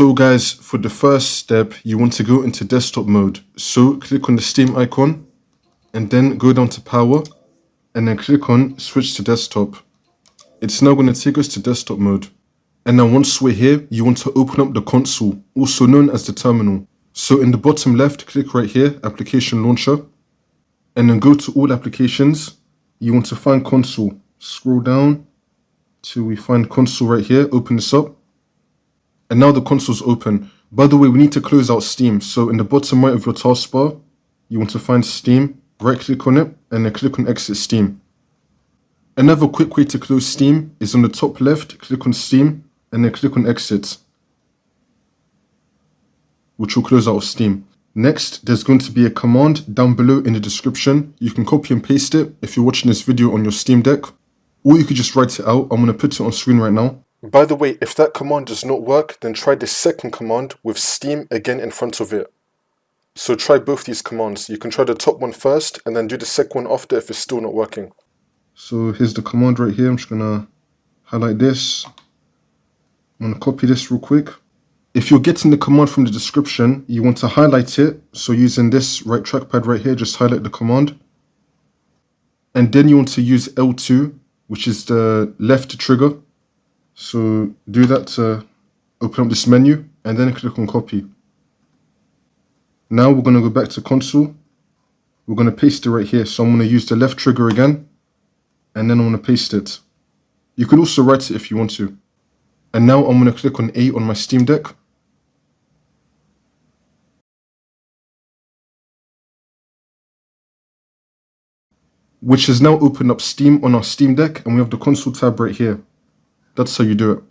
So guys, for the first step, you want to go into desktop mode. So click on the Steam icon and then go down to power and then click on switch to desktop. It's now going to take us to desktop mode. And now once we're here, you want to open up the console, also known as the terminal. So in the bottom left, click right here, application launcher, and then go to all applications. You want to find console. Scroll down till we find console right here, open this up. And now the console's open. By the way, we need to close out Steam. So in the bottom right of your taskbar, you want to find Steam, right click on it, and then click on exit Steam. Another quick way to close Steam is on the top left, click on Steam, and then click on exit, which will close out of Steam. Next, there's going to be a command down below in the description. You can copy and paste it if you're watching this video on your Steam Deck, or you could just write it out. I'm going to put it on screen right now. By the way, if that command does not work, then try the second command with Steam again in front of it. So try both these commands. You can try the top one first and then do the second one after if it's still not working. So here's the command right here. I'm just going to highlight this. I'm going to copy this real quick. If you're getting the command from the description, you want to highlight it. So using this right trackpad right here, just highlight the command. And then you want to use L2, which is the left trigger. So do that to open up this menu and then click on copy. Now we're going to go back to console. We're going to paste it right here. So I'm going to use the left trigger again and then I'm going to paste it. You could also write it if you want to. And now I'm going to click on A on my Steam Deck. Which has now opened up Steam on our Steam Deck and we have the console tab right here. That's how you do it.